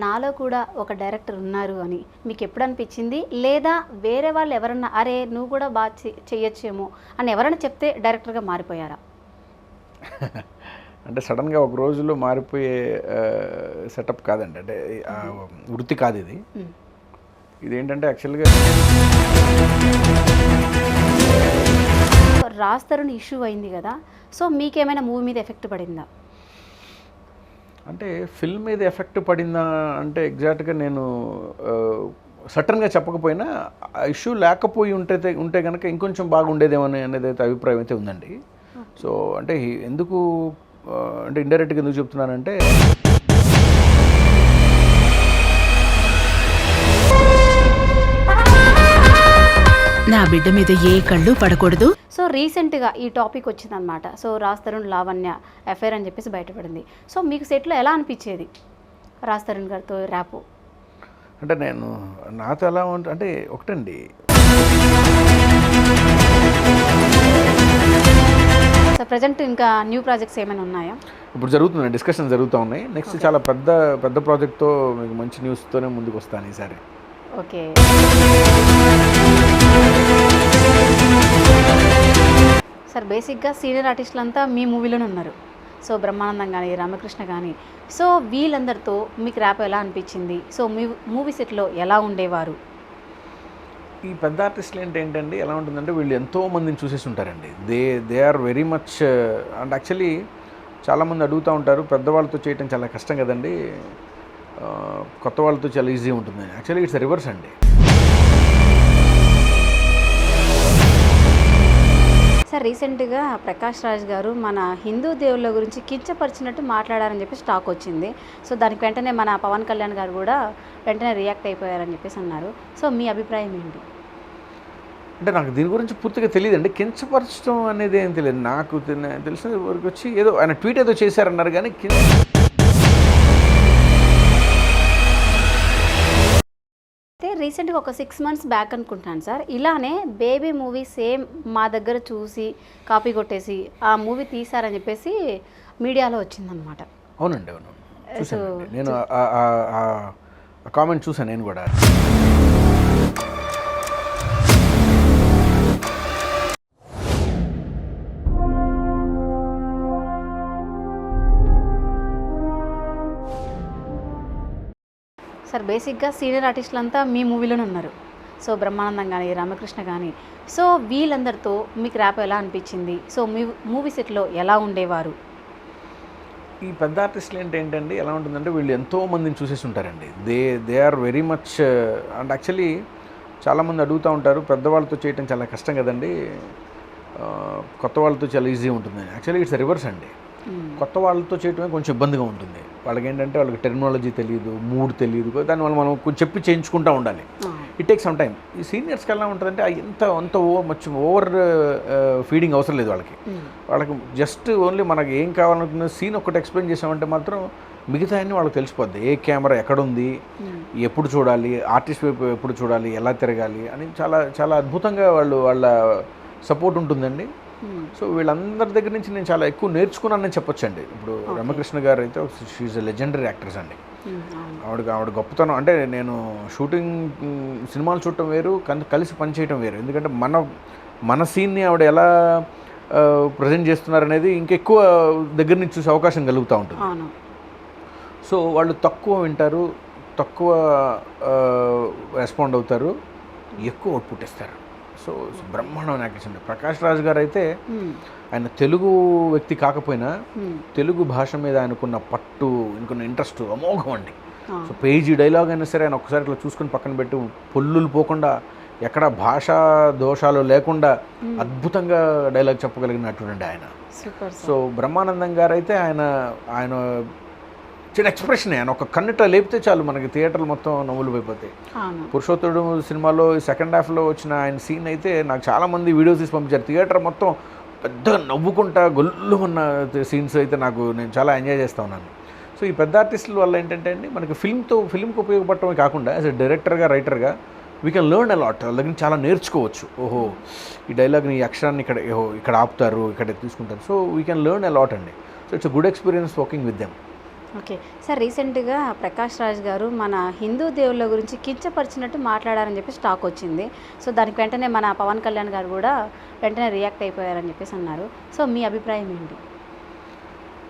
నాలో కూడా ఒక డైరెక్టర్ ఉన్నారు అని మీకు ఎప్పుడు అనిపించింది? లేదా వేరే వాళ్ళు ఎవరన్నా అరే నువ్వు కూడా బాగా చెయ్యొచ్చేమో అని ఎవరైనా చెప్తే డైరెక్టర్గా మారిపోయారా? అంటే సడన్గా ఒక రోజులో మారిపోయే సెటప్ కాదండి. అంటే వృత్తి కాదు ఇది. ఇదేంటంటే యాక్చువల్గా రాజ్ తరుణ్ ఇష్యూ అయింది కదా, సో మీకేమైనా మూవీ మీద ఎఫెక్ట్ పడిందా? అంటే ఫిల్మ్ మీద ఎఫెక్ట్ పడిందా అంటే ఎగ్జాక్ట్గా నేను సటన్గా చెప్పకపోయినా ఇష్యూ లేకపోయి ఉంటే కనుక ఇంకొంచెం బాగుండేదేమో అనేది అయితే అభిప్రాయం అయితే ఉందండి. సో అంటే ఎందుకు అంటే ఇండైరెక్ట్గా ఎందుకు చెప్తున్నానంటే నా బిడ్డ మీద ఏ కళ్ళు పడకూడదు. సో రీసెంట్గా ఈ టాపిక్ వచ్చిందనమాట. సో రాజ్ తరుణ్ లావణ్య అఫైర్ అని చెప్పేసి బయటపడింది. సో మీకు సెట్లో ఎలా అనిపించేది రాజ్ తరుణ్ గారితో ర్యాపు? అంటే నేను నాతో ఎలా అంటే ఒకటండి, సో ప్రజెంట్ ఇంకా న్యూ ప్రాజెక్ట్స్ ఏమైనా ఉన్నాయా? ఇప్పుడు జరుగుతున్నాయి, డిస్కషన్ జరుగుతూ ఉన్నాయి. నెక్స్ట్ చాలా పెద్ద ప్రాజెక్ట్తో మీకు మంచి న్యూస్తోనే ముందుకు వస్తాను ఈసారి. ఓకే. సార్ బేసిక్గా సీనియర్ ఆర్టిస్టులు అంతా మీ మూవీలోనే ఉన్నారు. సో బ్రహ్మానందం కానీ రామకృష్ణ కానీ, సో వీళ్ళందరితో మీకు ర్యాప్ ఎలా అనిపించింది? సో మీ మూవీ సెట్లో ఎలా ఉండేవారు? ఈ పెద్ద ఆర్టిస్టులు ఏంటండి ఎలా ఉంటుందంటే వీళ్ళు ఎంతో మందిని చూసేసి ఉంటారండి. They are very much. And actually చాలామంది అడుగుతూ ఉంటారు పెద్దవాళ్ళతో చేయటం చాలా కష్టం కదండి, కొత్త వాళ్ళతో చాలా ఈజీ ఉంటుంది. యాక్చువల్లీ ఇట్స్ రివర్స్ అండి. సార్ రీసెంట్గా ప్రకాష్ రాజ్ గారు మన హిందూ దేవుళ్ళ గురించి కించపరిచినట్టు మాట్లాడారని చెప్పేసి టాక్ వచ్చింది. సో దానికి వెంటనే మన పవన్ కళ్యాణ్ గారు కూడా వెంటనే రియాక్ట్ అయిపోయారని చెప్పేసి అన్నారు. సో మీ అభిప్రాయం ఏంటి? అంటే నాకు దీని గురించి పూర్తిగా తెలియదండి. కించపరచడం అనేది ఏం తెలియదు నాకు. తెలిసిన వరకు వచ్చి ఏదో ఆయన ట్వీట్ ఏదో చేశారన్నారు కానీ రీసెంట్గా ఒక 6 months బ్యాక్ అనుకుంటాను సార్, ఇలానే బేబీ మూవీ సేమ్ మా దగ్గర చూసి కాపీ కొట్టేసి ఆ మూవీ తీశారని చెప్పేసి మీడియాలో వచ్చిందనమాట. అవునండి, అవును చూసాను నేను. కామెంట్ చూసాను నేను కూడా. సార్ బేసిక్గా సీనియర్ ఆర్టిస్టులు అంతా మీ మూవీలోనే ఉన్నారు. సో బ్రహ్మానందం కానీ రామకృష్ణ కానీ, సో వీళ్ళందరితో మీకు ర్యాప్ ఎలా అనిపించింది? సో మీ మూవీ సెట్లో ఎలా ఉండేవారు? ఈ పెద్ద ఆర్టిస్టులు ఏంటండి ఎలా ఉంటుందంటే వీళ్ళు ఎంతో మందిని చూసేసి ఉంటారండి. They are very much. And actually చాలామంది అడుగుతూ ఉంటారు పెద్దవాళ్ళతో చేయటం చాలా కష్టం కదండి, కొత్త వాళ్ళతో చాలా ఈజీ ఉంటుంది. యాక్చువల్లీ ఇట్స్ రివర్స్ అండి. కొత్త వాళ్ళతో చేయటమే కొంచెం ఇబ్బందిగా ఉంటుంది. వాళ్ళకి ఏంటంటే వాళ్ళకి టెక్నాలజీ తెలియదు, మూడ్ తెలియదు, దానివల్ల మనం కొంచెం చెప్పి చేయించుకుంటూ ఉండాలి. It take some time. ఈ సీనియర్స్కి ఎలా ఉంటుందంటే అంత ఓవర్ ఫీడింగ్ అవసరం లేదు వాళ్ళకి జస్ట్ ఓన్లీ మనకి ఏం కావాలనుకున్న సీన్ ఒకటి ఎక్స్ప్లెయిన్ చేసామంటే మాత్రం మిగతా అన్నీ వాళ్ళకి తెలిసిపోద్ది. ఏ కెమెరా ఎక్కడుంది, ఎప్పుడు చూడాలి, ఆర్టిస్ట్ వైపు ఎప్పుడు చూడాలి, ఎలా తిరగాలి అని చాలా చాలా అద్భుతంగా వాళ్ళ సపోర్ట్ ఉంటుందండి. సో వీళ్ళందరి దగ్గర నుంచి నేను చాలా ఎక్కువ నేర్చుకున్నానని చెప్పొచ్చండి. ఇప్పుడు రామకృష్ణ గారు అయితే షీఈ్ ఎ లెజెండరీ యాక్ట్రెస్ అండి. ఆవిడ గొప్పతనం అంటే నేను షూటింగ్ సినిమాలు చూడటం వేరు, కలిసి పనిచేయటం వేరు. ఎందుకంటే మన సీన్ని ఆవిడ ఎలా ప్రజెంట్ చేస్తున్నారనేది ఇంకెక్కువ దగ్గర నుంచి చూసే అవకాశం కలుగుతూ ఉంటుంది. సో వాళ్ళు తక్కువ వింటారు, తక్కువ రెస్పాండ్ అవుతారు, ఎక్కువ అవుట్పుట్ ఇస్తారు. సో బ్రహ్మాండమైన యాక్టర్స్ అండి. ప్రకాష్ రాజ్ గారు అయితే ఆయన తెలుగు వ్యక్తి కాకపోయినా తెలుగు భాష మీద ఆయనకున్న పట్టు, ఇంకున్న ఇంట్రెస్ట్ అమోఘం అండి. సో పేజీ డైలాగ్ అయినా సరే ఆయన ఒక్కసారి ఇట్లా చూసుకొని పక్కన పెట్టి పొల్లులు పోకుండా ఎక్కడ భాషా దోషాలు లేకుండా అద్భుతంగా డైలాగ్ చెప్పగలిగినటువంటి ఆయన. సో బ్రహ్మానందం గారు అయితే ఆయన చిన్న ఎక్స్ప్రెషన్, ఆయన ఒక కన్నుట లేపితే చాలు మనకి థియేటర్లు మొత్తం నవ్వులు అయిపోతాయి. పురుషోత్తముడు సినిమాలో సెకండ్ హాఫ్లో వచ్చిన ఆయన సీన్ అయితే నాకు చాలామంది వీడియోస్ తీసి పంపించారు. థియేటర్ మొత్తం పెద్దగా నవ్వుకుంటా గొల్లు ఉన్న సీన్స్ అయితే నేను చాలా ఎంజాయ్ చేస్తూ ఉన్నాను. సో ఈ పెద్ద ఆర్టిస్టుల వల్ల ఏంటంటే అండి మనకి ఫిల్మ్కి ఉపయోగపడటమే కాకుండా యాజ్ ఎ డైరెక్టర్గా, రైటర్గా వీ కెన్ లెర్న్ అలాట్. వాళ్ళ దగ్గర చాలా నేర్చుకోవచ్చు. ఓహో ఈ డైలాగ్ని, ఈ అక్షరాన్ని ఇక్కడ ఆపుతారు, ఇక్కడ తీసుకుంటారు. So we can learn a lot అండి. So it's a good experience working with them. Okay sir, రీసెంట్గా ప్రకాష్ రాజ్ గారు మన హిందూ దేవుళ్ళ గురించి కించపరిచినట్టు మాట్లాడారని చెప్పేసి టాక్ వచ్చింది. సో దానికి వెంటనే మన పవన్ కళ్యాణ్ గారు కూడా వెంటనే రియాక్ట్ అయిపోయారని చెప్పేసి అన్నారు. సో మీ అభిప్రాయం ఏంటి?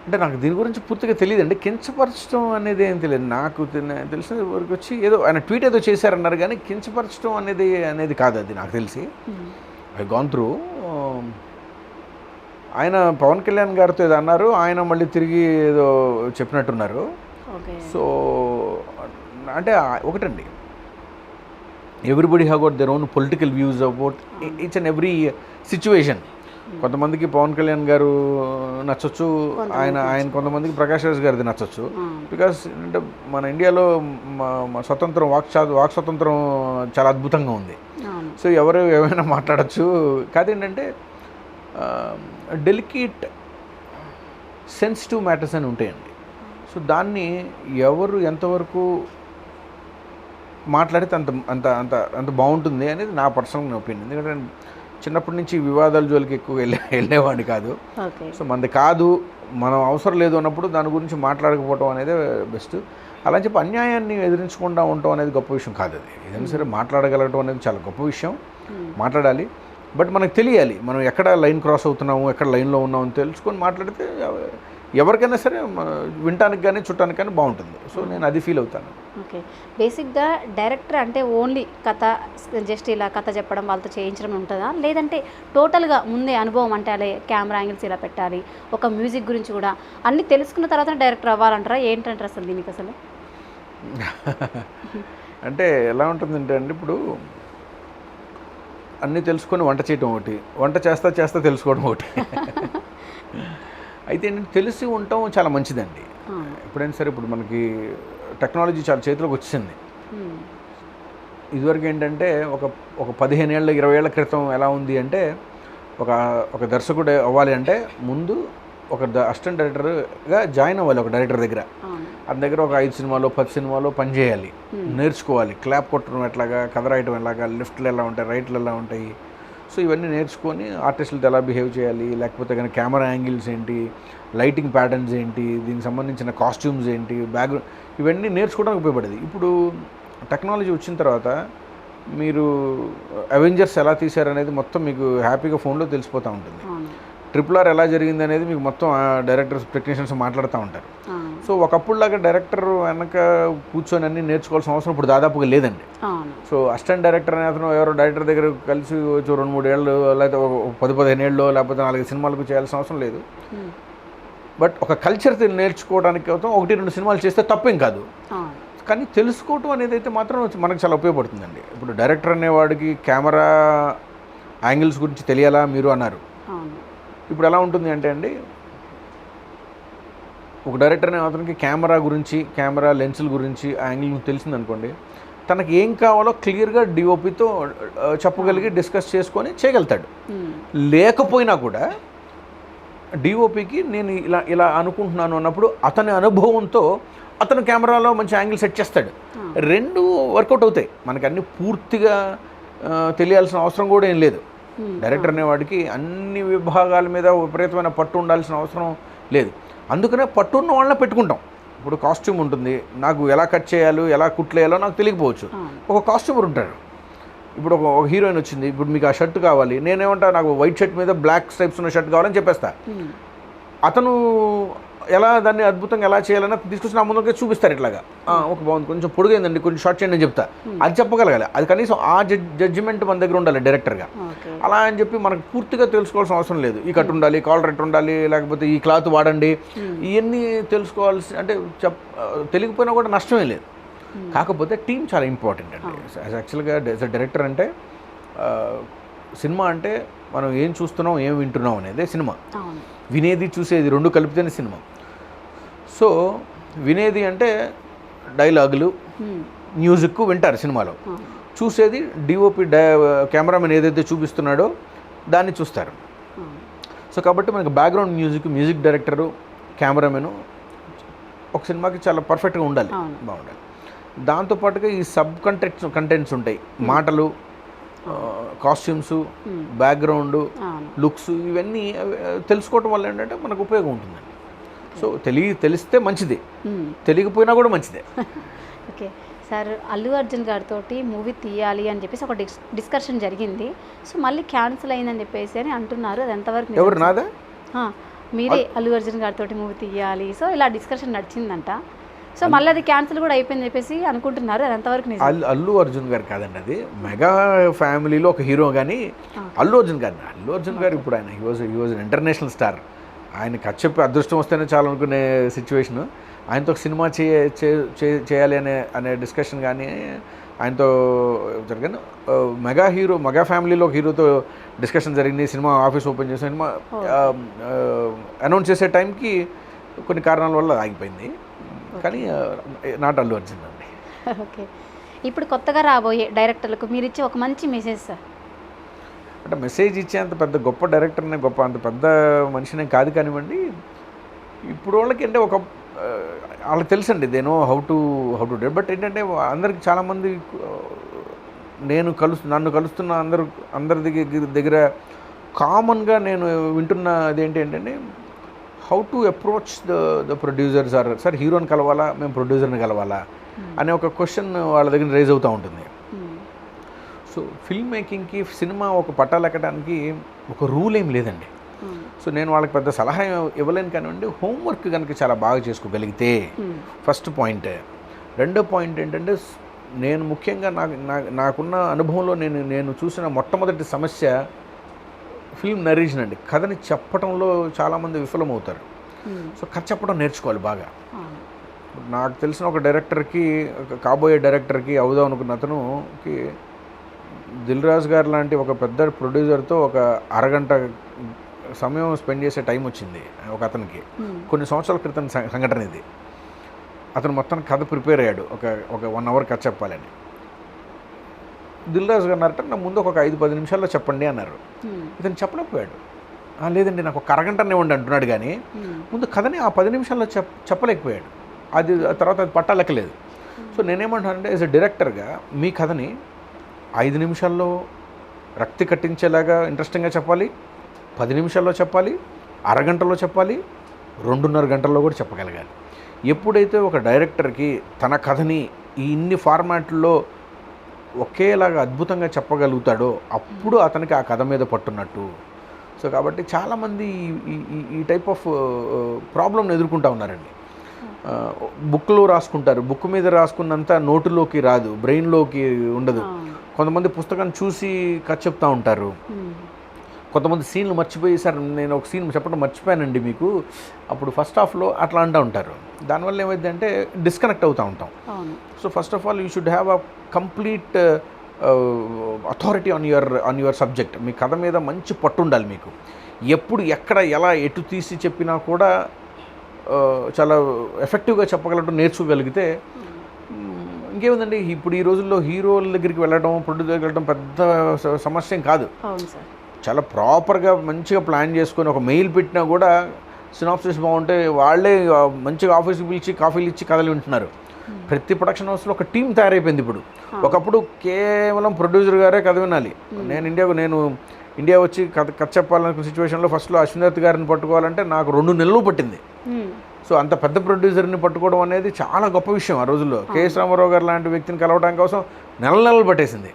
అంటే నాకు దీని గురించి పూర్తిగా తెలియదండి. కించపరచడం అనేది ఏం తెలియదు నాకు. తెలిసిన వరకు వచ్చి ఏదో ఆయన ట్వీట్ ఏదో చేశారన్నారు, కానీ కించపరచడం అనేది కాదు అది నాకు తెలిసి. I gone through. ఆయన పవన్ కళ్యాణ్ గారితో ఏదో అన్నారు, ఆయన మళ్ళీ తిరిగి ఏదో చెప్పినట్టున్నారు. సో అంటే ఒకటండి, everybody have goat their own political views about each and every situation. కొంతమందికి పవన్ కళ్యాణ్ గారు నచ్చొచ్చు, ఆయన కొంతమందికి ప్రకాష్ రాజ్ గారిది నచ్చొచ్చు. బికాస్ అంటే మన ఇండియాలో స్వతంత్రం, వాక్ స్వతంత్రం చాలా అద్భుతంగా ఉంది. సో ఎవరు ఏమైనా మాట్లాడచ్చు. కాదేంటంటే డెలికేట్ సెన్సిటివ్ మ్యాటర్స్ అని ఉంటాయండి. సో దాన్ని ఎవరు ఎంతవరకు మాట్లాడితే అంత అంత అంత అంత బాగుంటుంది అనేది నా పర్సనల్ ఒపీనియన్. ఎందుకంటే చిన్నప్పటి నుంచి వివాదాల జోలికి ఎక్కువ వెళ్ళేవాడిని కాదు. సో మనది కాదు, మనం అవసరం లేదు అన్నప్పుడు దాని గురించి మాట్లాడకపోవడం అనేది బెస్ట్. అలా చెప్పి అన్యాయాన్ని ఎదిరించకుండా ఉండటం అనేది గొప్ప విషయం కాదు. అది ఏదైనా సరే మాట్లాడగలగడం అనేది చాలా గొప్ప విషయం, మాట్లాడాలి. బట్ మనకు తెలియాలి మనం ఎక్కడ లైన్ క్రాస్ అవుతున్నాము, ఎక్కడ లైన్లో ఉన్నామని తెలుసుకొని మాట్లాడితే ఎవరికైనా సరే వినటానికి కానీ చుట్టానికి కానీ బాగుంటుంది. సో నేను అది ఫీల్ అవుతాను. ఓకే, బేసిక్గా డైరెక్టర్ అంటే ఓన్లీ కథ, జస్ట్ ఇలా కథ చెప్పడం, వాళ్ళతో చేయించడం ఉంటుందా, లేదంటే టోటల్గా ముందే అనుభవం అంటే అలా కెమెరా యాంగిల్స్ ఇలా పెట్టాలి, ఒక మ్యూజిక్ గురించి కూడా అన్నీ తెలుసుకున్న తర్వాత డైరెక్టర్ అవ్వాలంటారా, ఏంటంటారు అసలు దీనికి అసలు? అంటే ఎలా ఉంటుందంటే అండి, ఇప్పుడు అన్నీ తెలుసుకొని వంట చేయటం ఒకటి, వంట చేస్తా తెలుసుకోవడం ఒకటి. అయితే ఏంటంటే తెలిసి ఉండటం చాలా మంచిదండి. ఎప్పుడైనా సరే ఇప్పుడు మనకి టెక్నాలజీ చాలా చేతిలోకి వచ్చింది. ఇదివరకు ఏంటంటే ఒక 15 ఏళ్ళ 20 ఏళ్ల క్రితం ఎలా ఉంది అంటే, ఒక దర్శకుడు అవ్వాలి అంటే ముందు ఒక అసిస్టెంట్ డైరెక్టర్గా జాయిన్ అవ్వాలి ఒక డైరెక్టర్ దగ్గర. అతని దగ్గర ఒక 5 సినిమాలో 10 సినిమాలో పనిచేయాలి, నేర్చుకోవాలి. క్లాప్ కొట్టడం ఎట్లాగా, కథ రాయటం ఎలాగా, లెఫ్ట్లు ఎలా ఉంటాయి, రైట్లు ఎలా ఉంటాయి. సో ఇవన్నీ నేర్చుకొని ఆర్టిస్టులతో ఎలా బిహేవ్ చేయాలి, లేకపోతే కానీ కెమెరా యాంగిల్స్ ఏంటి, లైటింగ్ ప్యాటర్న్స్ ఏంటి, దీనికి సంబంధించిన కాస్ట్యూమ్స్ ఏంటి, బ్యాక్గ్రౌండ్, ఇవన్నీ నేర్చుకోవడానికి ఉపయోగపడేది. ఇప్పుడు టెక్నాలజీ వచ్చిన తర్వాత మీరు అవెంజర్స్ ఎలా తీశారనేది మొత్తం మీకు హ్యాపీగా ఫోన్లో తెలిసిపోతూ ఉంటుంది. RRR ఎలా జరిగింది అనేది మీకు మొత్తం డైరెక్టర్స్, టెక్నీషియన్స్ మాట్లాడుతూ ఉంటారు. సో ఒకప్పుడులాగా డైరెక్టర్ వెనక కూర్చొని అన్నీ నేర్చుకోవాల్సిన అవసరం ఇప్పుడు దాదాపుగా లేదండి. సో అసిస్టెంట్ డైరెక్టర్ అనే అతను ఎవరో డైరెక్టర్ దగ్గర కలిసి 2-3 ఏళ్ళు లేకపోతే 10-15 ఏళ్ళు లేకపోతే 4 సినిమాలకు చేయాల్సిన అవసరం లేదు. బట్ ఒక కల్చర్ నేర్చుకోవడానికి అవుతాం 1-2 సినిమాలు చేస్తే తప్పేం కాదు. కానీ తెలుసుకోవటం అనేది అయితే మాత్రం మనకు చాలా ఉపయోగపడుతుందండి. ఇప్పుడు డైరెక్టర్ అనేవాడికి కెమెరా యాంగిల్స్ గురించి తెలియాలా మీరు అన్నారు. ఇప్పుడు ఎలా ఉంటుంది అంటే అండి, ఒక డైరెక్టర్ అనే అతనికి కెమెరా గురించి, కెమెరా లెన్సుల గురించి, యాంగిల్ గురించి తెలిసిందనుకోండి, తనకి ఏం కావాలో క్లియర్గా డిఓపితో చెప్పగలిగి డిస్కస్ చేసుకొని చేయగలుగుతాడు. లేకపోయినా కూడా డిఓపికి నేను ఇలా అనుకుంటున్నాను అన్నప్పుడు అతని అనుభవంతో అతను కెమెరాలో మంచి యాంగిల్ సెట్ చేస్తాడు. 2 వర్కౌట్ అవుతాయి. మనకి అన్ని పూర్తిగా తెలియాల్సిన అవసరం కూడా ఏం లేదు. డైరెక్టర్ అనేవాడికి అన్ని విభాగాల మీద విపరీతమైన పట్టు ఉండాల్సిన అవసరం లేదు. అందుకనే పట్టు ఉన్న వాళ్ళని పెట్టుకుంటాం. ఇప్పుడు కాస్ట్యూమ్ ఉంటుంది, నాకు ఎలా కట్ చేయాలో, ఎలా కుట్లేయాలో నాకు తెలియకపోవచ్చు. ఒక కాస్ట్యూమర్ ఉంటాడు. ఇప్పుడు ఒక హీరోయిన్ వచ్చింది, ఇప్పుడు మీకు ఆ షర్ట్ కావాలి, నేనేమంటా నాకు వైట్ షర్ట్ మీద బ్లాక్ స్ట్రైప్స్ ఉన్న షర్ట్ కావాలని చెప్పేస్తా. అతను ఎలా దాన్ని అద్భుతంగా ఎలా చేయాలని తీసుకొచ్చి నా ముందుకే చూపిస్తారు. ఇట్లాగా ఒక బాగుంది, కొంచెం పొడుగైందండి, కొంచెం షార్ట్ చేయండి అని చెప్తా. అది చెప్పగలగాలి. అది కనీసం ఆ జడ్జిమెంట్ మన దగ్గర ఉండాలి డైరెక్టర్గా. అలా అని చెప్పి మనకు పూర్తిగా తెలుసుకోవాల్సిన అవసరం లేదు. ఈ కట్ ఉండాలి, కాలర్ రెట్ ఉండాలి, లేకపోతే ఈ క్లాత్ వాడండి, ఇవన్నీ తెలుసుకోవాల్సి అంటే తెలియకపోయినా కూడా నష్టమే లేదు. కాకపోతే టీం చాలా ఇంపార్టెంట్ అండి. యాక్చువల్గా యాజ్ అ డైరెక్టర్ అంటే సినిమా అంటే మనం ఏం చూస్తున్నాం, ఏం వింటున్నాం అనేది సినిమా. వినేది చూసేది 2 కలిపితేనే సినిమా. సో వినేది అంటే డైలాగులు, మ్యూజిక్ వింటారు సినిమాలో. చూసేది డిఓపి, కెమెరామెన్ ఏదైతే చూపిస్తున్నాడో దాన్ని చూస్తారు. సో కాబట్టి మనకి బ్యాక్గ్రౌండ్ మ్యూజిక్ డైరెక్టరు, కెమెరామెను ఒక సినిమాకి చాలా పర్ఫెక్ట్గా ఉండాలి, బాగుండాలి. దాంతోపాటుగా ఈ సబ్ కంటెంట్స్ ఉంటాయి, మాటలు, కాస్ట్యూమ్స్, బ్యాక్గ్రౌండ్, లుక్స్, ఇవన్నీ తెలుసుకోవటం వల్ల ఏంటంటే మనకు ఉపయోగం ఉంటుందండి. సో తెలిస్తే మంచిది, తెలియకపోయినా కూడా మంచిదే. ఓకే సార్, అల్లు అర్జున్ గారితో మూవీ తీయాలి అని చెప్పేసి ఒక డిస్కషన్ జరిగింది. సో మళ్ళీ క్యాన్సిల్ అయిందని చెప్పేసి అని అంటున్నారు. అది ఎంతవరకు నిజం ఎవరు సార్? నాదా? మీరే అల్లు అర్జున్ గారితో మూవీ తీయాలి, సో ఇలా డిస్కషన్ నడిచిందంట. సో మళ్ళీ అది క్యాన్సిల్ కూడా అయిపోయింది చెప్పేసి అనుకుంటున్నారు. అది ఎంతవరకు నిజం? అల్లు అర్జున్ గారు కాదండి, అది మెగా ఫ్యామిలీలో ఒక హీరో. కానీ అల్లు అర్జున్ గారు ఇప్పుడు ఆయన హీ వాజ్ ఇంటర్నేషనల్ స్టార్. ఆయన కచ్చెప్పి అదృష్టం వస్తేనే చాలా అనుకునే సిచ్యువేషను. ఆయనతో ఒక సినిమా చేయాలి అనే డిస్కషన్ కానీ ఆయనతో జరిగింది. మెగా ఫ్యామిలీలో ఒక హీరోతో డిస్కషన్ జరిగింది. సినిమా ఆఫీస్ ఓపెన్ చేసి సినిమా అనౌన్స్ చేసే టైంకి కొన్ని కారణాల వల్ల ఆగిపోయింది. కానీ నాట్ అల్లు అర్జున్ అండి. ఓకే, ఇప్పుడు కొత్తగా రాబోయే డైరెక్టర్లకు మీరు ఇచ్చే ఒక మంచి మెసేజ్ సార్? అంటే మెసేజ్ ఇచ్చేంత పెద్ద గొప్ప డైరెక్టర్నే, అంత పెద్ద మనిషినే కాదు కానివ్వండి. ఇప్పుడు వాళ్ళకి అంటే వాళ్ళకి తెలుసండి, they know how to do. But ఏంటంటే అందరికి చాలామంది నన్ను కలుస్తున్న అందరి దగ్గర కామన్గా నేను వింటున్నది ఏంటంటే how to approach the producers. Sir హీరోని కలవాలా, మేము ప్రొడ్యూసర్ని కలవాలా అనే ఒక క్వశ్చన్ వాళ్ళ దగ్గర రేజ్ అవుతూ ఉంటుంది. సో ఫిల్మ్ మేకింగ్కి సినిమా ఒక పట్టాలెక్కడానికి ఒక రూల్ ఏం లేదండి. సో నేను వాళ్ళకి పెద్ద సలహా ఇవ్వలేను కానివ్వండి, హోంవర్క్ కనుక చాలా బాగా చేసుకోగలిగితే ఫస్ట్ పాయింట్. రెండో పాయింట్ ఏంటంటే నేను ముఖ్యంగా నాకున్న అనుభవంలో నేను చూసిన మొట్టమొదటి సమస్య ఫిల్మ్ నరేషన్ అండి. కథని చెప్పడంలో చాలామంది విఫలమవుతారు. సో కథ చెప్పడం నేర్చుకోవాలి బాగా. నాకు తెలిసిన ఒక డైరెక్టర్కి, కాబోయే డైరెక్టర్కి అవుదాం అనుకున్న అతనుకి దిల్ రాజు గారు లాంటి ఒక పెద్ద ప్రొడ్యూసర్తో ఒక అరగంట సమయం స్పెండ్ చేసే టైం వచ్చింది ఒక అతనికి. కొన్ని సంవత్సరాల క్రితం సంఘటన ఇది. అతను మొత్తం కథ ప్రిపేర్ అయ్యాడు, ఒక 1 hour కథ చెప్పాలని. దిల్ రాజు గారు అన్నారట, నా ముందు ఒక 5-10 నిమిషాల్లో చెప్పండి అన్నారు. ఇతను చెప్పలేకపోయాడు. లేదండి నాకు ఒక అరగంటనే ఇవ్వండి అంటున్నాడు, కానీ ముందు కథని ఆ 10 నిమిషాల్లో చెప్పలేకపోయాడు. తర్వాత అది పట్టాలెక్కలేదు. సో నేనేమంటానంటే యాజ్ ఎ డైరెక్టర్గా మీ కథని 5 నిమిషాల్లో రక్తి కట్టించేలాగా ఇంట్రెస్టింగ్గా చెప్పాలి, 10 నిమిషాల్లో చెప్పాలి, అరగంటలో చెప్పాలి, 2.5 గంటల్లో కూడా చెప్పగలగాలి. ఎప్పుడైతే ఒక డైరెక్టర్కి తన కథని ఈ ఇన్ని ఫార్మాట్లో ఒకేలాగా అద్భుతంగా చెప్పగలుగుతాడో అప్పుడు అతనికి ఆ కథ మీద పట్టున్నట్టు. సో కాబట్టి చాలామంది ఈ టైప్ ఆఫ్ ప్రాబ్లమ్ని ఎదుర్కొంటూ ఉన్నారండి. బుక్లో రాసుకుంటారు, బుక్ మీద రాసుకున్నంత నోటులోకి రాదు, బ్రెయిన్లోకి ఉండదు. కొంతమంది పుస్తకాన్ని చూసి కథ చెప్తూ ఉంటారు. కొంతమంది సీన్లు మర్చిపోయి, సార్ నేను ఒక సీన్ చెప్పడం మర్చిపోయానండి మీకు, అప్పుడు ఫస్ట్ హాఫ్లో అట్లా అంటూ ఉంటారు. దానివల్ల ఏమైందంటే డిస్కనెక్ట్ అవుతూ ఉంటాం. So first of all you should have a complete authority on your subject. మీ కథ మీద మంచి పట్టు ఉండాలి మీకు. ఎప్పుడు ఎక్కడ ఎలా ఎటు తీసి చెప్పినా కూడా చాలా ఎఫెక్టివ్గా చెప్పగలటం నేర్చుకోగలిగితే ఇంకేముందండి. ఇప్పుడు ఈ రోజుల్లో హీరోల దగ్గరికి వెళ్ళడం, ప్రొడ్యూసర్ దగ్గరికి వెళ్ళడం పెద్ద సమస్య కాదు. చాలా ప్రాపర్గా మంచిగా ప్లాన్ చేసుకొని ఒక మెయిల్ పెట్టినా కూడా సినాప్సిస్ బాగుంటే వాళ్ళే మంచిగా ఆఫీస్కి పిలిచి కాఫీలు ఇచ్చి కథలు వింటున్నారు. ప్రతి ప్రొడక్షన్ హౌస్లో ఒక టీం తయారైపోయింది ఇప్పుడు. ఒకప్పుడు కేవలం ప్రొడ్యూసర్ గారే కథ వినాలి. నేను ఇండియా వచ్చి కథ చెప్పాలనుకున్న సిచ్యువేషన్లో ఫస్ట్లో అశ్వినాథ్ గారిని పట్టుకోవాలంటే నాకు 2 నెలలు పట్టింది. సో అంత పెద్ద ప్రొడ్యూసర్ని పట్టుకోవడం అనేది చాలా గొప్ప విషయం ఆ రోజుల్లో. కేఎస్ రామారావు గారు లాంటి వ్యక్తిని కలవడానికి కోసం నెలలు పట్టేసింది.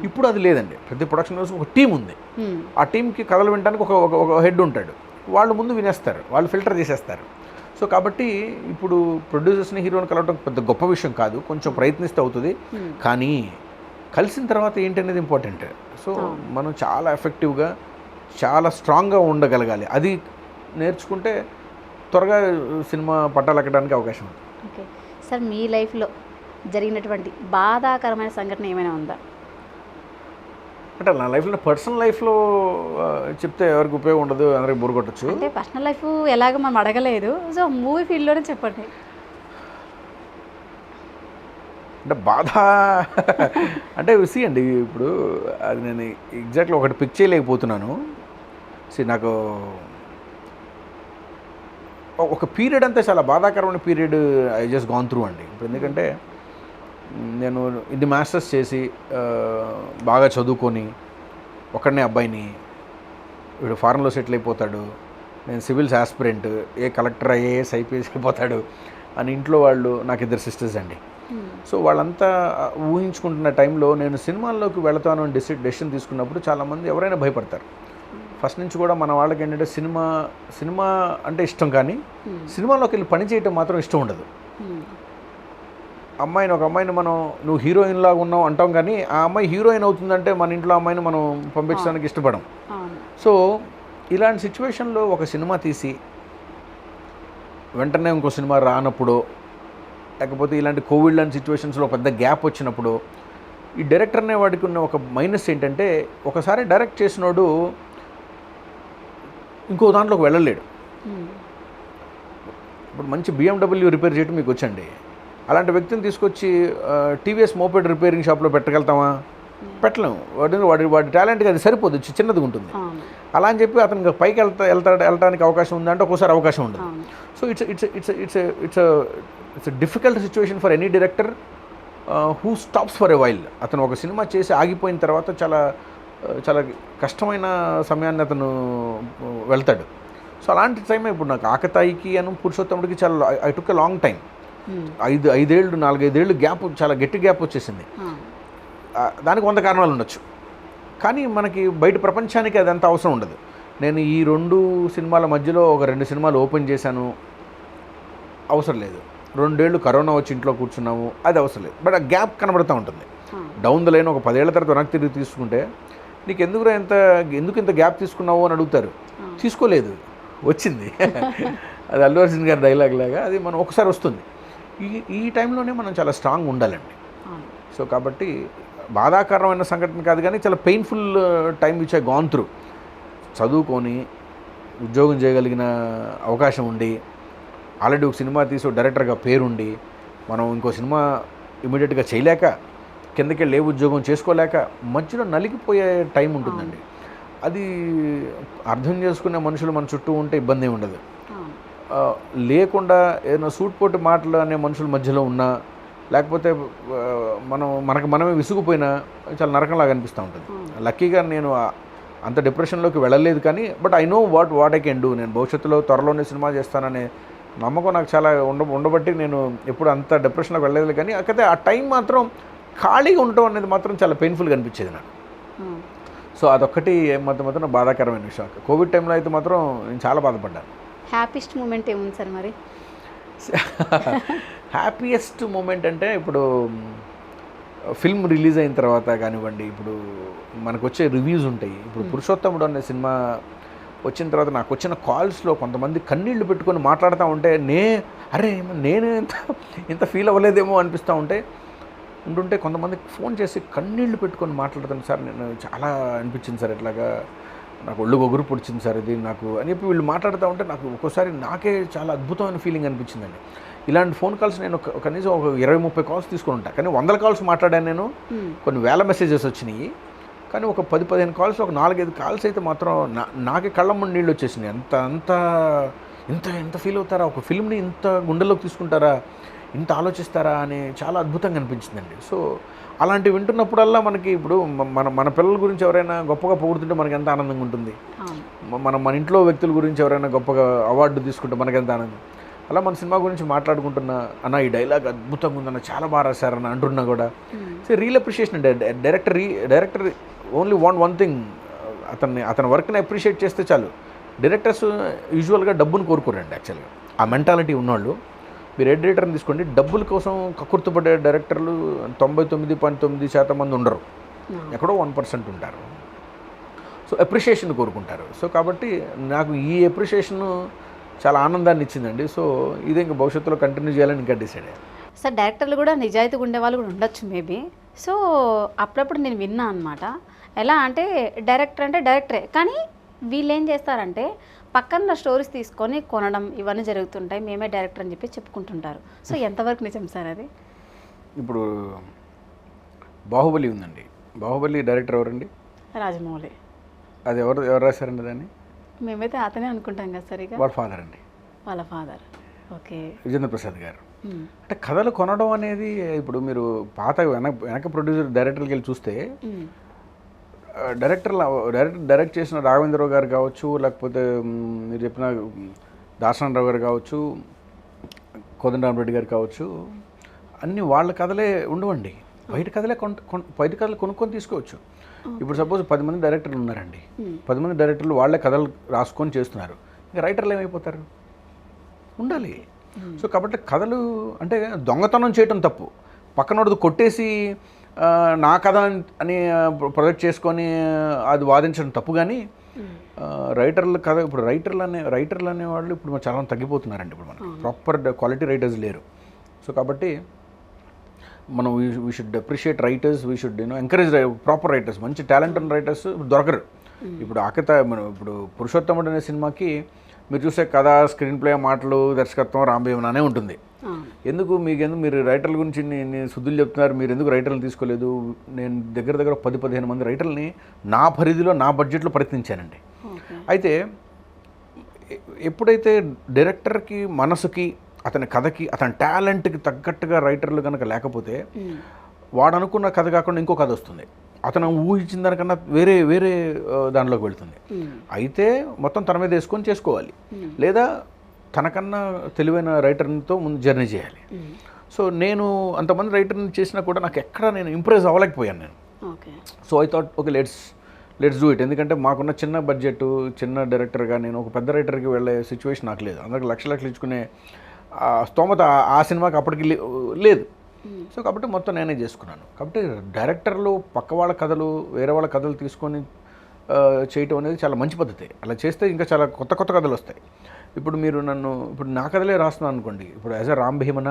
ఇప్పుడు అది లేదండి. ప్రతి ప్రొడక్షన్ హౌస్ ఒక టీం ఉంది. ఆ టీంకి కథలు వినడానికి ఒక హెడ్ ఉంటాడు. వాళ్ళు ముందు వినేస్తారు, వాళ్ళు ఫిల్టర్ చేసేస్తారు. సో కాబట్టి ఇప్పుడు ప్రొడ్యూసర్స్ని హీరోని కలవడం పెద్ద గొప్ప విషయం కాదు, కొంచెం ప్రయత్నిస్తే అవుతుంది. కానీ కలిసిన తర్వాత ఏంటనేది ఇంపార్టెంట్. సో మనం చాలా ఎఫెక్టివ్గా చాలా స్ట్రాంగ్గా ఉండగలగాలి. అది నేర్చుకుంటే త్వరగా సినిమా పట్టాలెక్కడానికి అవకాశం ఉంది. ఓకే సార్, మీ లైఫ్లో జరిగినటువంటి బాధాకరమైన సంఘటన ఏమైనా ఉందా? అంటే నా లైఫ్లో, పర్సనల్ లైఫ్లో చెప్తే ఎవరికి ఉపయోగం ఉండదు, అందరికి బోర్ కొట్టచ్చు. అంటే పర్సనల్ లైఫ్ ఎలాగో మనం అడగలేదు, సో మూవీ ఫీల్డ్లోనే చెప్పండి. అంటే బాధ అంటే అండి, ఇప్పుడు అది నేను ఎగ్జాక్ట్లీ ఒకటి పిక్ చేయలేకపోతున్నాను. నాకు ఒక పీరియడ్ అంతా చాలా బాధాకరమైన period I just gone through అండి. ఇప్పుడు ఎందుకంటే నేను ఇది మాస్టర్స్ చేసి బాగా చదువుకొని ఒక్కడనే అబ్బాయిని, వీడు ఫారెన్లో సెటిల్ అయిపోతాడు, నేను సివిల్స్ ఆస్పిరెంట్, ఏ కలెక్టర్ ఐఏఎస్ ఐపీఎస్ అయిపోతాడు అని ఇంట్లో వాళ్ళు, నాకు 2 సిస్టర్స్ అండి. సో వాళ్ళంతా ఊహించుకుంటున్న టైంలో నేను సినిమాల్లోకి వెళతాను అని డెసిషన్ తీసుకున్నప్పుడు చాలామంది ఎవరైనా భయపడతారు. ఫస్ట్ నుంచి కూడా మన వాళ్ళకి ఏంటంటే సినిమా అంటే ఇష్టం, కానీ సినిమాలోకి వెళ్ళి పని చేయటం మాత్రం ఇష్టం ఉండదు. ఒక అమ్మాయిని మనం నువ్వు హీరోయిన్ లాగా ఉన్నావు అంటాం, కానీ ఆ అమ్మాయి హీరోయిన్ అవుతుందంటే మన ఇంట్లో అమ్మాయిని మనం పంపించడానికి ఇష్టపడం. సో ఇలాంటి సిచ్యువేషన్లో ఒక సినిమా తీసి వెంటనే ఇంకో సినిమా రానప్పుడు, లేకపోతే ఇలాంటి కోవిడ్ లాంటి సిచ్యువేషన్స్లో పెద్ద గ్యాప్ వచ్చినప్పుడు, ఈ డైరెక్టర్ అనే వాడికి ఉన్న ఒక మైనస్ ఏంటంటే ఒకసారి డైరెక్ట్ చేసినోడు ఇంకో దాంట్లోకి వెళ్ళలేడు. ఇప్పుడు మంచి BMW రిపేర్ చేయడం మీకు వచ్చండి, అలాంటి వ్యక్తిని తీసుకొచ్చి టీవీఎస్ మోపెడ్ రిపేరింగ్ షాప్లో పెట్టగలుగుతామా? పెట్టలేము. వాడి టాలెంట్కి అది సరిపోదు, చిన్నదిగా ఉంటుంది. అలా అని చెప్పి అతనికి పైకి వెళ్ళటానికి అవకాశం ఉందంటే ఒక్కోసారి అవకాశం ఉండదు. So it's difficult situation for any director who stops for a while. అతను ఒక సినిమా చేసి ఆగిపోయిన తర్వాత చాలా కష్టమైన సమయాన్ని అతను వెళ్తాడు. సో అలాంటి టైం ఇప్పుడు నాకు ఆకతాయికి పురుషోత్తముడికి చాలా I took a long time. 4-5 ఏళ్ళు గ్యాప్, చాలా గట్టి గ్యాప్ వచ్చేసింది. దానికి 100 కారణాలు ఉండొచ్చు, కానీ మనకి బయట ప్రపంచానికి అదంతా అవసరం ఉండదు. నేను ఈ 2 సినిమాల మధ్యలో ఒక 2 సినిమాలు ఓపెన్ చేశాను, అవసరం లేదు. 2 ఏళ్ళు కరోనా వచ్చి ఇంట్లో కూర్చున్నాము, అది అవసరం లేదు. బట్ ఆ గ్యాప్ కనబడుతూ ఉంటుంది. డౌన్ ద లైన్ ఒక 10 ఏళ్ల తర్వాత వెనక్కి తిరిగి తీసుకుంటే నీకు ఎందుకు ఇంత గ్యాప్ తీసుకున్నావు అని అడుగుతారు. తీసుకోలేదు, వచ్చింది. అది అల్లు అర్జున్ గారి డైలాగ్ లాగా అది మనం ఒకసారి వస్తుంది. ఈ టైంలోనే మనం చాలా స్ట్రాంగ్ ఉండాలండి. సో కాబట్టి బాధాకరమైన సంఘటన కాదు, కానీ చాలా painful time which I gone through. చదువుకొని ఉద్యోగం చేయగలిగిన అవకాశం ఉండి, ఆల్రెడీ ఒక సినిమా తీసి డైరెక్టర్గా పేరుండి, మనం ఇంకో సినిమా ఇమీడియట్గా చేయలేక, కిందకి వెళ్ళి ఉద్యోగం చేసుకోలేక మధ్యలో నలిగిపోయే టైం ఉంటుందండి. అది అర్థం చేసుకునే మనుషులు మన చుట్టూ ఉంటే ఇబ్బంది ఏమి ఉండదు. లేకుండా ఏదైనా సూట్పోటు మాటలు అనే మనుషుల మధ్యలో ఉన్నా, లేకపోతే మనమే విసుగుపోయినా చాలా నరకంలాగా అనిపిస్తూ ఉంటుంది. లక్కీగా నేను అంత డిప్రెషన్లోకి వెళ్ళలేదు, కానీ but I know what I can do. నేను భవిష్యత్తులో త్వరలోనే సినిమా చేస్తాననే నమ్మకం నాకు చాలా ఉండబట్టి నేను ఎప్పుడు అంత డిప్రెషన్లోకి వెళ్ళలేదు. కానీ అయితే ఆ టైం మాత్రం ఖాళీగా ఉండటం అనేది మాత్రం చాలా పెయిన్ఫుల్గా అనిపించేది నాకు. సో అదొక్కటి మాత్రం బాధాకరమైన విషయం. కోవిడ్ టైంలో అయితే మాత్రం నేను చాలా బాధపడ్డాను. హ్యాపీయెస్ట్ మూమెంట్ ఏముంది సార్ మరి? హ్యాపీయెస్ట్ మూమెంట్ అంటే ఇప్పుడు ఫిల్మ్ రిలీజ్ అయిన తర్వాత కానివ్వండి, ఇప్పుడు మనకు వచ్చే రివ్యూస్ ఉంటాయి. ఇప్పుడు పురుషోత్తముడు అనే సినిమా వచ్చిన తర్వాత నాకు వచ్చిన కాల్స్లో కొంతమంది కన్నీళ్లు పెట్టుకొని మాట్లాడుతూ ఉంటే నేను ఇంత ఫీల్ అవ్వలేదేమో అనిపిస్తూ ఉంటుంటే కొంతమంది ఫోన్ చేసి కన్నీళ్లు పెట్టుకొని మాట్లాడుతాను, సార్ నేను చాలా అనిపించింది సార్, ఇట్లాగా నాకు ఒళ్ళు గొగురు పొడిచింది సార్ ఇది నాకు అని చెప్పి వీళ్ళు మాట్లాడుతూ ఉంటే నాకు ఒక్కోసారి నాకే చాలా అద్భుతమైన ఫీలింగ్ అనిపించిందండి. ఇలాంటి ఫోన్ కాల్స్ నేను కనీసం ఒక 20-30 కాల్స్ తీసుకొని ఉంటాను, కానీ 100 కాల్స్ మాట్లాడాను నేను. కొన్ని వేల మెసేజెస్ వచ్చినాయి, కానీ ఒక 10-15 కాల్స్, ఒక 4-5 కాల్స్ అయితే మాత్రం నాకే కళ్ళ ముందు నీళ్ళు వచ్చేసినాయి. ఇంత ఫీల్ అవుతారా, ఒక ఫిల్మ్ని ఇంత గుండెల్లోకి తీసుకుంటారా, ఇంత ఆలోచిస్తారా అని చాలా అద్భుతంగా అనిపించిందండి. సో అలాంటివి వింటున్నప్పుడల్లా మనకి ఇప్పుడు మన పిల్లల గురించి ఎవరైనా గొప్పగా పొగుడుతుంటే మనకి ఎంత ఆనందంగా ఉంటుంది. మన ఇంట్లో వ్యక్తుల గురించి ఎవరైనా గొప్పగా అవార్డు తీసుకుంటే మనకి ఎంత ఆనందం. అలా మన సినిమా గురించి మాట్లాడుకుంటున్నా, అన్న ఈ డైలాగ్ అద్భుతంగా ఉందన్న, చాలా బాగా రాశారన్న అంటున్నా కూడా సో రియల్ అప్రిషియేషన్ అండి. Director only want one thing, అతని వర్క్ని అప్రిషియేట్ చేస్తే చాలు. డైరెక్టర్స్ యూజువల్గా డబ్బును కోరుకోరండి. యాక్చువల్గా ఆ మెంటాలిటీ ఉన్నవాళ్ళు, మీరు ఎడిటర్ని తీసుకోండి, డబ్బుల కోసం కక్కుర్తుపడే డైరెక్టర్లు 99.9% మంది ఉండరు, ఎక్కడో 1% ఉంటారు. సో అప్రిషియేషన్ కోరుకుంటారు. సో కాబట్టి నాకు ఈ అప్రిషియేషన్ చాలా ఆనందాన్ని ఇచ్చిందండి. సో ఇది ఇంకా భవిష్యత్తులో కంటిన్యూ చేయాలని ఇంకా డిసైడ్ అయ్యాను. సార్ డైరెక్టర్లు కూడా నిజాయితీగా ఉండే వాళ్ళు కూడా ఉండొచ్చు మేబీ. సో అప్పుడప్పుడు నేను విన్నా అనమాట. ఎలా అంటే డైరెక్టర్ అంటే డైరెక్టరే, కానీ వీళ్ళు ఏం చేస్తారంటే పక్కన స్టోరీస్ తీసుకొని కొనడం ఇవన్నీ జరుగుతుంటాయి, మేమే డైరెక్టర్ అని చెప్పి చెప్పుకుంటుంటారు. సో ఎంతవరకు నిజం సార్ అది? ఇప్పుడు బాహుబలి ఉందండి, బాహుబలి డైరెక్టర్ ఎవరండి? రాజమౌళి. అది ఎవరు రాశారండి దాన్ని? మేమైతే అతనే అనుకుంటాం కదా సార్. ఇక వాళ్ళ ఫాదర్ అండి, వాళ్ళ ఫాదర్. ఓకే, విజేంద్ర ప్రసాద్ గారు. అంటే కథలు కొనడం అనేది ఇప్పుడు మీరు పాత వెనక ప్రొడ్యూసర్ డైరెక్టర్కి వెళ్ళి చూస్తే డైరెక్ట్ చేసిన రాఘవేంద్రరావు గారు కావచ్చు, లేకపోతే మీరు చెప్పిన దాసనారాయణ గారు కావచ్చు, కోదండరామరెడ్డి గారు కావచ్చు, అన్నీ వాళ్ళ కథలే ఉండవండి. బయట కథలే బయట కథలు కొనుక్కొని తీసుకోవచ్చు. ఇప్పుడు సపోజ్ 10 మంది డైరెక్టర్లు ఉన్నారండి, 10 మంది డైరెక్టర్లు వాళ్ళే కథలు రాసుకొని చేస్తున్నారు. ఇంకా రైటర్లు ఏమైపోతారు? ఉండాలి. సో కాబట్టి కథలు అంటే దొంగతనం చేయటం తప్పు, పక్కనోడు కొట్టేసి నా కథ అని ప్రొజెక్ట్ చేసుకొని అది వాదించడం తప్పు. కానీ రైటర్లు కథ, ఇప్పుడు రైటర్లు అనేవాళ్ళు ఇప్పుడు చాలా తగ్గిపోతున్నారండి. ఇప్పుడు మనకి ప్రాపర్ క్వాలిటీ రైటర్స్ లేరు. సో కాబట్టి మనం we should appreciate writers, we should encourage proper writers. మంచి టాలెంట్ ఉన్న రైటర్స్ దొరకరు. ఇప్పుడు ఇప్పుడు పురుషోత్తముడు అనే సినిమాకి మీరు చూసే కథ, స్క్రీన్ ప్లే, మాటలు, దర్శకత్వం రాంభీమనానే ఉంటుంది. ఎందుకు మీరు రైటర్ల గురించి శుద్ధులు చెప్తున్నారు, మీరు ఎందుకు రైటర్లు తీసుకోలేదు? నేను దగ్గర 10-15 మంది రైటర్లని నా పరిధిలో, నా బడ్జెట్లో ప్రయత్నించానండి. అయితే ఎప్పుడైతే డైరెక్టర్కి మనసుకి, అతని కథకి, అతని టాలెంట్కి తగ్గట్టుగా రైటర్లు కనుక లేకపోతే వాడు అనుకున్న కథ కాకుండా ఇంకో కథ వస్తుంది, అతను ఊహించిన దానికన్నా వేరే దానిలోకి వెళ్తుంది. అయితే మొత్తం తన మీద వేసుకొని చేసుకోవాలి, లేదా తనకన్నా తెలివైన రైటర్తో ముందు జర్నీ చేయాలి. సో నేను అంతమంది రైటర్ని చేసినా కూడా నాకు ఎక్కడ నేను ఇంప్రెస్ అవ్వలేకపోయాను నేను. So I thought okay let's do it. ఎందుకంటే మాకున్న చిన్న బడ్జెట్, చిన్న డైరెక్టర్గా నేను ఒక పెద్ద రైటర్కి వెళ్ళే సిచ్యువేషన్ నాకు లేదు. అందరికి లక్షలు ఇచ్చుకునే స్తోమత ఆ సినిమాకి అప్పటికి లేదు. సో కాబట్టి మొత్తం నేనే చేసుకున్నాను. కాబట్టి డైరెక్టర్లు పక్క వాళ్ళ కథలు, వేరే వాళ్ళ కథలు తీసుకొని చేయటం అనేది చాలా మంచి పద్ధతి. అలా చేస్తే ఇంకా చాలా కొత్త కథలు వస్తాయి. ఇప్పుడు నా కథలే రాస్తున్నాను అనుకోండి. ఇప్పుడు యాజ్ అ రామ్ భీమన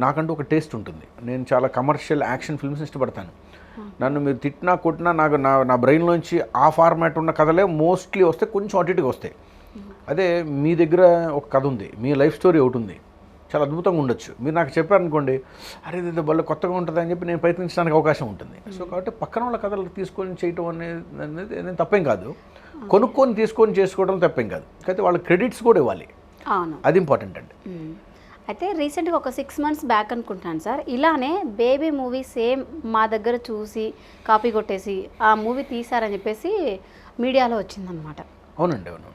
నాకంటూ ఒక టేస్ట్ ఉంటుంది. నేను చాలా కమర్షియల్ యాక్షన్ ఫిల్మ్స్ ఇష్టపడతాను. నన్ను మీరు తిట్టినా కొట్టినా నాకు నా బ్రెయిన్లోంచి ఆ ఫార్మాట్ ఉన్న కథలే మోస్ట్లీ వస్తాయి, కొంచెం అటు ఇటుగా వస్తాయి. అదే మీ దగ్గర ఒక కథ ఉంది, మీ లైఫ్ స్టోరీ ఒకటి ఉంది, చాలా అద్భుతంగా ఉండొచ్చు. మీరు నాకు చెప్పారనుకోండి, అరే ఇది భలే కొత్తగా ఉంటుంది అని చెప్పి నేను ప్రయత్నించడానికి అవకాశం ఉంటుంది. సో కాబట్టి పక్కన వాళ్ళ కథలు తీసుకొని చేయటం అనేది తప్పేం కాదు, కొనుక్కొని తీసుకొని చేసుకోవడం తప్పేం కాదు. అయితే వాళ్ళ క్రెడిట్స్ కూడా ఇవ్వాలి, అది ఇంపార్టెంట్ అండి. అయితే రీసెంట్గా ఒక 6 months బ్యాక్ అనుకుంటాను సార్, ఇలానే బేబీ మూవీ సేమ్ మా దగ్గర చూసి కాపీ కొట్టేసి ఆ మూవీ తీశారని చెప్పేసి మీడియాలో వచ్చిందనమాట. అవునండి, అవును,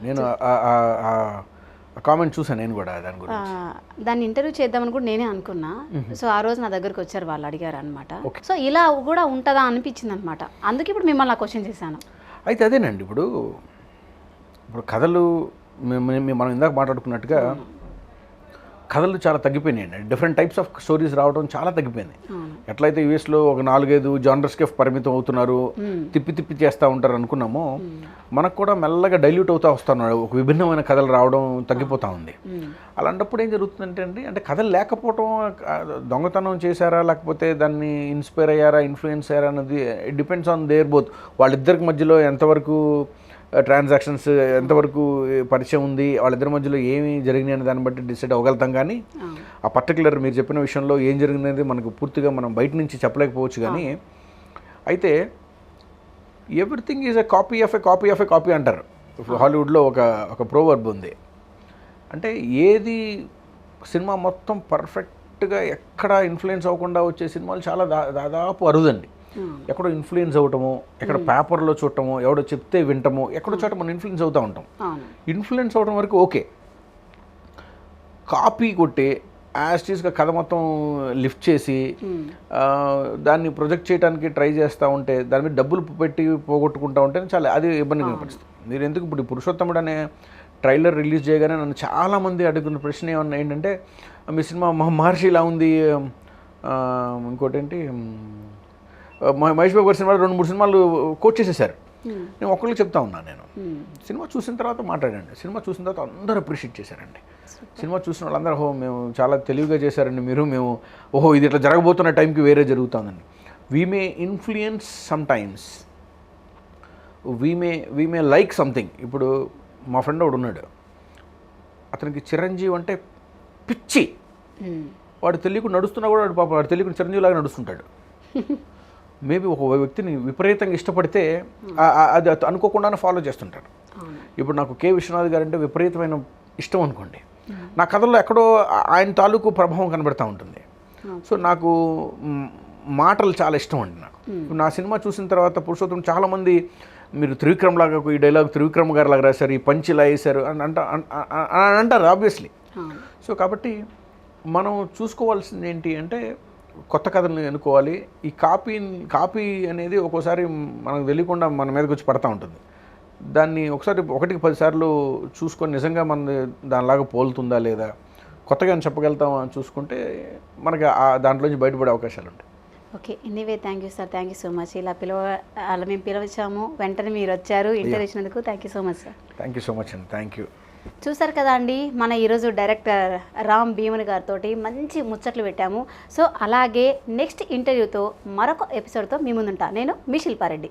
నేను కామెంట్ చూసాను నేను కూడా దాని గురించి. దాన్ని ఇంటర్వ్యూ చేద్దామని కూడా నేనే అనుకున్నా. సో ఆ రోజు నా దగ్గరకు వచ్చారు, వాళ్ళు అడిగారు అనమాట. సో ఇలా కూడా ఉంటుందా అనిపించింది అనమాట. అందుకే ఇప్పుడు మిమ్మల్ని క్వశ్చన్ చేశాను. అయితే అదేనండి, ఇప్పుడు కథలు మనం ఇందాక మాట్లాడుకున్నట్టుగా కథలు చాలా తగ్గిపోయినాయండి. డిఫరెంట్ టైప్స్ ఆఫ్ స్టోరీస్ రావడం చాలా తగ్గిపోయింది. ఎట్లయితే యూఎస్లో ఒక 4-5 జానర్స్కే పరిమితం అవుతున్నారు, తిప్పి చేస్తూ ఉంటారు అనుకున్నామో, మనకు కూడా మెల్లగా డైల్యూట్ అవుతూ వస్తున్నారు, ఒక విభిన్నమైన కథలు రావడం తగ్గిపోతూ ఉంది. అలాంటప్పుడు ఏం జరుగుతుందంటే అంటే కథలు లేకపోవడం, దొంగతనం చేశారా లేకపోతే దాన్ని ఇన్స్పైర్ అయ్యారా, ఇన్ఫ్లుయెన్స్ అయ్యారా అన్నది డిపెండ్స్ ఆన్ దేర్ బోత్. వాళ్ళిద్దరికి మధ్యలో ఎంతవరకు ట్రాన్సాక్షన్స్, ఎంతవరకు పరిచయం ఉంది, వాళ్ళిద్దరి మధ్యలో ఏమి జరిగినాయి అనే దాన్ని బట్టి డిసైడ్ అవ్వగలుగుతాం. కానీ ఆ పర్టికులర్ మీరు చెప్పిన విషయంలో ఏం జరిగిందనేది మనకు పూర్తిగా మనం బయట నుంచి చెప్పలేకపోవచ్చు. కానీ అయితే everything is a copy of a copy అంటారు. హాలీవుడ్లో ఒక ప్రోవర్బ్ ఉంది. అంటే ఏది సినిమా మొత్తం పర్ఫెక్ట్గా ఎక్కడ ఇన్ఫ్లుయెన్స్ అవ్వకుండా వచ్చే సినిమాలు చాలా దాదాపు అరుదండి. ఎక్కడో ఇన్ఫ్లుయెన్స్ అవ్వటము, ఎక్కడ పేపర్లో చూడటము, ఎవడో చెప్తే వింటము, ఎక్కడో చోట మనం ఇన్ఫ్లుయెన్స్ అవుతూ ఉంటాం. ఇన్ఫ్లుయెన్స్ అవ్వడం వరకు ఓకే. కాపీ కొట్టి యాస్టీస్గా కథ మొత్తం లిఫ్ట్ చేసి దాన్ని ప్రొజెక్ట్ చేయడానికి ట్రై చేస్తూ ఉంటే, దాని మీద డబ్బులు పెట్టి పోగొట్టుకుంటూ ఉంటే చాలా అది ఇబ్బంది కనిపిస్తుంది. మీరు ఎందుకు ఇప్పుడు పురుషోత్తముడు అనే ట్రైలర్ రిలీజ్ చేయగానే నన్ను చాలామంది అడుగుతున్న ప్రశ్న ఏంటంటే, మీ సినిమా మహర్షి ఇలా ఉంది, ఇంకోటి ఏంటి మహేష్ బాబు గారి సినిమాలు 2-3 సినిమాలు కోట్ చేసేసారు. నేను ఒక్కరికి చెప్తా ఉన్నాను, నేను సినిమా చూసిన తర్వాత మాట్లాడండి. సినిమా చూసిన తర్వాత అందరూ అప్రిషియేట్ చేశారండి. సినిమా చూసిన వాళ్ళందరూ ఓహో మేము చాలా తెలివిగా చేశారండి మీరు, మేము ఓహో ఇది ఇట్లా జరగబోతున్న టైంకి వేరే జరుగుతుందండి. We may influence some times, we may like something. ఇప్పుడు మా ఫ్రెండ్ ఒకడు ఉన్నాడు, అతనికి చిరంజీవి అంటే పిచ్చి. వాడు తెలియకుండా నడుస్తున్నా కూడా వాడు తెలియకుండా చిరంజీవిలాగా నడుస్తుంటాడు. మేబీ ఒక వ్యక్తిని విపరీతంగా ఇష్టపడితే అది అనుకోకుండానే ఫాలో చేస్తుంటారు. ఇప్పుడు నాకు కె విశ్వనాథ్ గారు అంటే విపరీతమైన ఇష్టం అనుకోండి, నా కథల్లో ఎక్కడో ఆయన తాలూకు ప్రభావం కనబడుతూ ఉంటుంది. సో నాకు మాటలు చాలా ఇష్టం అండి నాకు. నా సినిమా చూసిన తర్వాత పురుషోత్తం చాలామంది మీరు త్రివిక్రమ్ లాగా ఈ డైలాగ్ త్రివిక్రమ్ గారు లాగా రాశారు, ఈ పంచ్ ఇలా వేశారు అని అంటారు ఆబ్వియస్లీ. సో కాబట్టి మనం చూసుకోవాల్సింది ఏంటి అంటే కొత్త కథలను ఎన్నుకోవాలి. ఈ కాపీ అనేది ఒక్కోసారి మనకు తెలియకుండా మన మీదకి వచ్చి పడతా ఉంటుంది. దాన్ని ఒకసారి 1-10 సార్లు చూసుకొని నిజంగా మన దానిలాగా పోలుతుందా లేదా, కొత్తగా చెప్పగలుగుతామా అని చూసుకుంటే మనకి దాంట్లోంచి బయటపడే అవకాశాలు ఉంటాయి. Okay, anyway thank you sir, thank you so much. అలా మేము పిలవచ్చాము, వెంటనే మీరు వచ్చారు, ఇంటర్వ్యూ ఇచ్చినందుకు thank you so much sir. Thank you so much అండి, థ్యాంక్ యూ. చూసారు కదా అండి, మన ఈరోజు డైరెక్టర్ రామ్ భీమన్ గారితో మంచి ముచ్చట్లు పెట్టాము. సో అలాగే నెక్స్ట్ ఇంటర్వ్యూతో మరొక ఎపిసోడ్తో మీ ముందుంటా. నేను మీ శిల్పారెడ్డి.